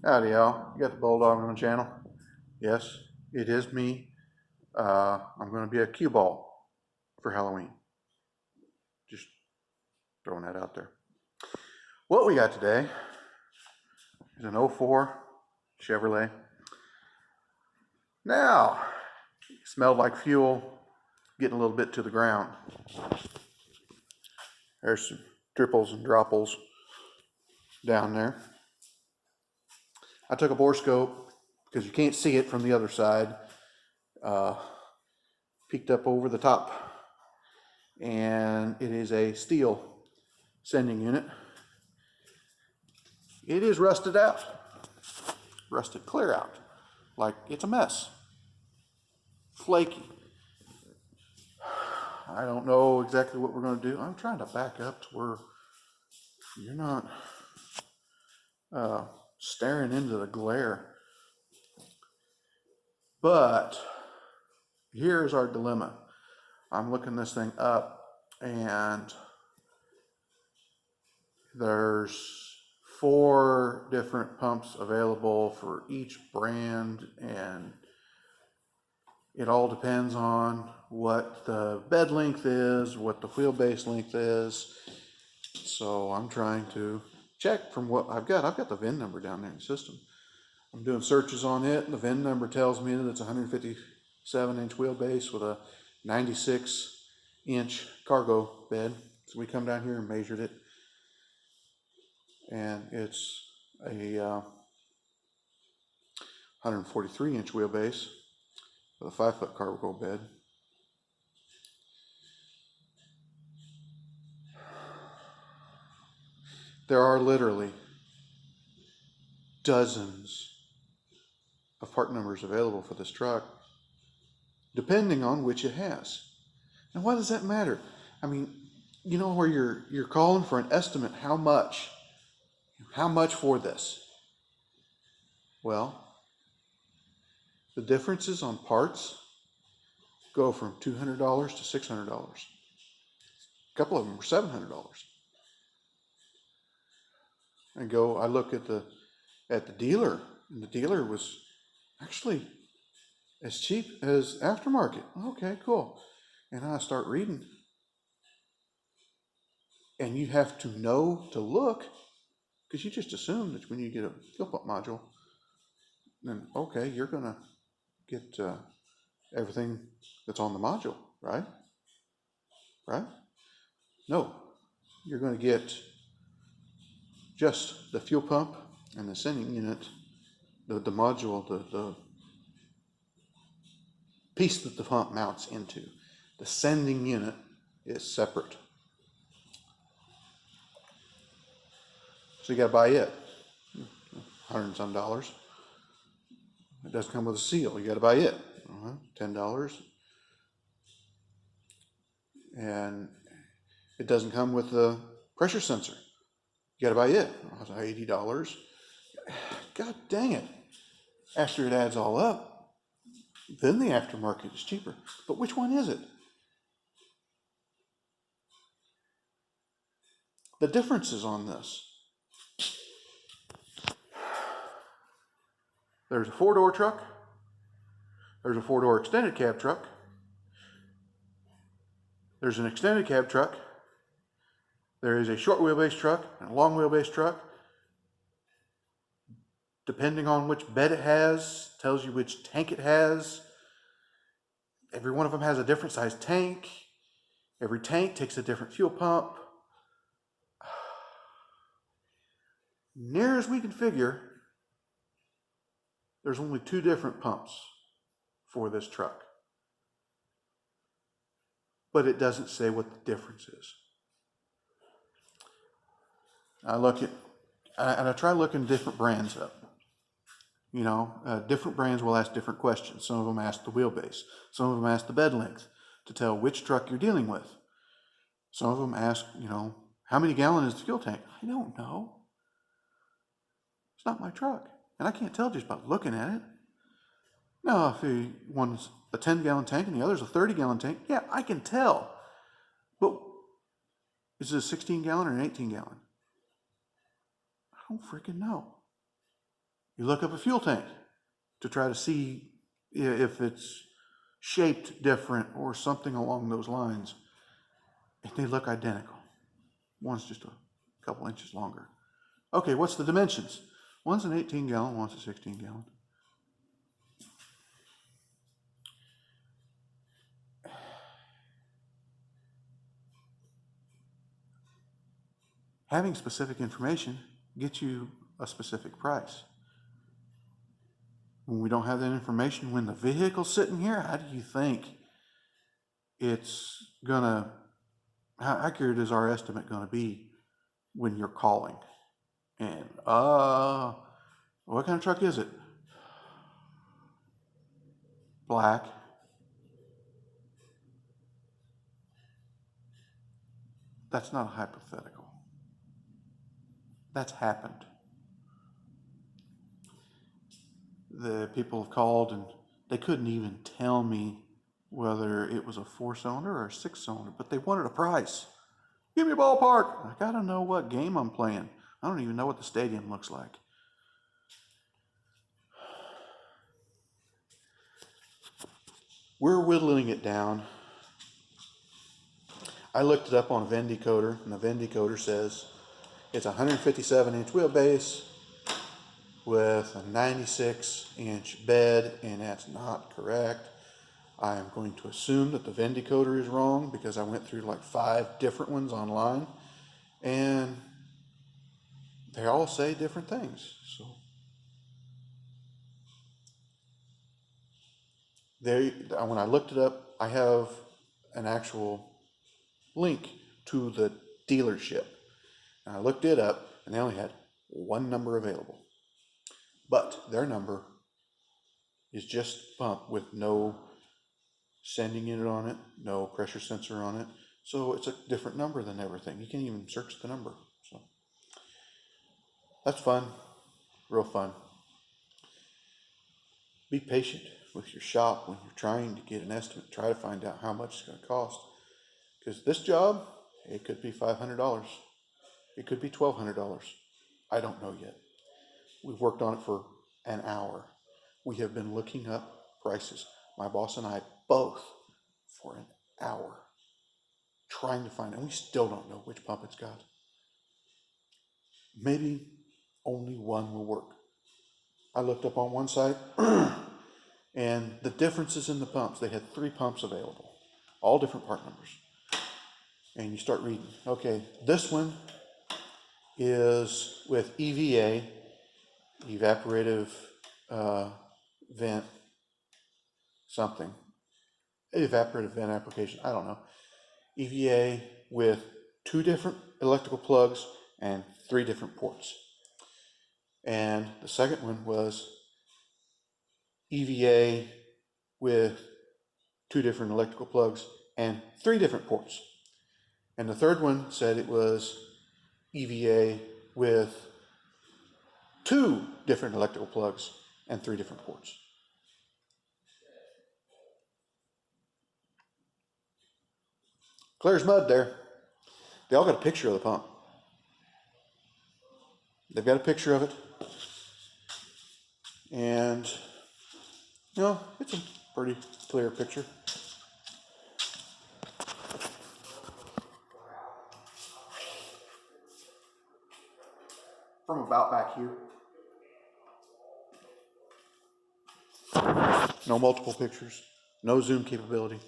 Howdy, y'all. You got the Bulldog on the channel? Yes, it is me. I'm going to be a cue ball for Halloween. Just throwing that out there. What we got today is an '04 Chevrolet. Now, it smelled like fuel, getting a little bit to the ground. There's some dripples and dropples down there. I took a bore scope because you can't see it from the other side. Peeked up over the top, and it is a steel sending unit. It is rusted out, rusted clear out, like it's a mess, flaky. I don't know exactly what we're going to do. I'm trying to back up to where you're not staring into the glare. But here's our dilemma. I'm looking this thing up, and there's 4 different pumps available for each brand, and it all depends on what the bed length is, what the wheelbase length is. So I'm trying to check from what I've got. I've got the VIN number down there in the system. I'm doing searches on it, and the VIN number tells me that it's a 157-inch wheelbase with a 96-inch cargo bed. So we come down here and measured it, and it's a 143-inch wheelbase with a 5-foot cargo bed. There are literally dozens of part numbers available for this truck, depending on which it has. And why does that matter? I mean, you know, where you're calling for an estimate, how much for this? Well, the differences on parts go from $200 to $600. A couple of them are $700. I look at the dealer, and the dealer was actually as cheap as aftermarket. Okay, cool. And I start reading, and you have to know to look, because you just assume that when you get a fuel pump module, then okay, you're gonna get everything that's on the module, right? Right? No, you're going to get just the fuel pump and the sending unit, the module, the piece that the pump mounts into. The sending unit is separate. So you got to buy it, $100 and some. It does come with a seal. You got to buy it, $10. And it doesn't come with a pressure sensor. You got to buy it. $80. God dang it. After it adds all up, then the aftermarket is cheaper. But which one is it? The differences on this. There's a 4-door truck. There's a 4-door extended cab truck. There's an extended cab truck. There is a short wheelbase truck and a long wheelbase truck. Depending on which bed it has, tells you which tank it has. Every one of them has a different size tank. Every tank takes a different fuel pump. Near as we can figure, there's only 2 different pumps for this truck. But it doesn't say what the difference is. I try looking different brands up. You know, different brands will ask different questions. Some of them ask the wheelbase. Some of them ask the bed length to tell which truck you're dealing with. Some of them ask, you know, how many gallon is the fuel tank? I don't know. It's not my truck. And I can't tell just by looking at it. Now, if one's a 10-gallon tank and the other's a 30-gallon tank, yeah, I can tell. But is it a 16-gallon or an 18-gallon? I don't freaking know. You look up a fuel tank to try to see if it's shaped different or something along those lines. And they look identical. One's just a couple inches longer. Okay, what's the dimensions? One's an 18 gallon, one's a 16 gallon. Having specific information gets you a specific price. When we don't have that information, when the vehicle's sitting here, how do you think it's gonna, how accurate is our estimate gonna be when you're calling? And, what kind of truck is it? Black. That's not a hypothetical. That's happened. The people have called and they couldn't even tell me whether it was a 4-cylinder or a 6-cylinder, but they wanted a price. Give me a ballpark. I gotta know what game I'm playing. I don't even know what the stadium looks like. We're whittling it down. I looked it up on a Venn decoder, and the Venn decoder says it's a 157-inch wheelbase with a 96-inch bed, and that's not correct. I am going to assume that the Venn decoder is wrong because I went through like 5 different ones online, and they all say different things. So when I looked it up, I have an actual link to the dealership. And I looked it up, and they only had one number available. But their number is just pump with no sending unit on it, no pressure sensor on it. So it's a different number than everything. You can't even search the number. So that's fun, real fun. Be patient with your shop when you're trying to get an estimate. Try to find out how much it's going to cost. Because this job, it could be $500. It could be $1,200. I don't know yet. We've worked on it for an hour. We have been looking up prices, my boss and I both, for an hour, trying to find, and we still don't know which pump it's got. Maybe only one will work. I looked up on one site, and the differences in the pumps, they had 3 pumps available, all different part numbers. And you start reading, okay, this one is with EVA, evaporative vent something, evaporative vent application, I don't know. EVA with 2 different electrical plugs and 3 different ports. And the second one was EVA with 2 different electrical plugs and 3 different ports. And the third one said it was EVA with 2 different electrical plugs and 3 different ports. Clear as mud there. They all got a picture of the pump. They've got a picture of it. And, it's a pretty clear picture. From about back here. No multiple pictures. No zoom capability.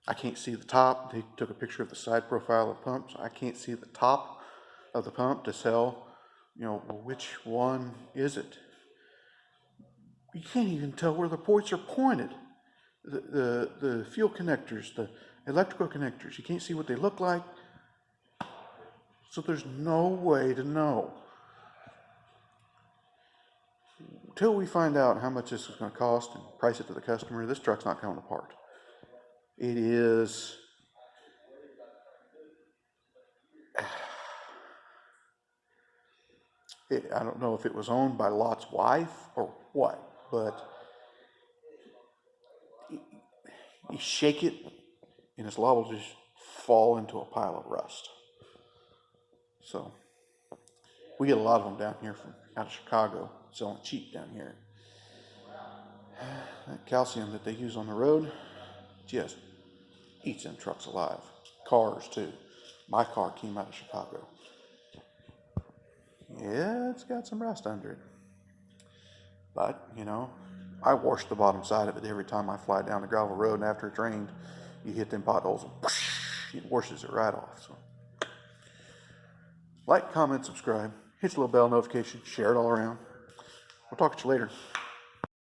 I can't see the top. They took a picture of the side profile of the pump, so I can't see the top of the pump to tell, which one is it. You can't even tell where the ports are pointed. The fuel connectors, the electrical connectors, you can't see what they look like. So there's no way to know. Until we find out how much this is going to cost and price it to the customer, this truck's not coming apart. It is... I don't know if it was owned by Lot's wife or what, but you shake it and it's liable to just fall into a pile of rust. So We get a lot of them down here from out of Chicago, selling cheap down here. That calcium that they use on the road just eats them trucks alive. Cars too. My car came out of Chicago. Yeah, it's got some rust under it. But, I wash the bottom side of it every time I fly down the gravel road, and after it's rained, you hit them potholes and whoosh, it washes it right off. So, like, comment, subscribe, hit the little bell notification, share it all around. We'll talk to you later.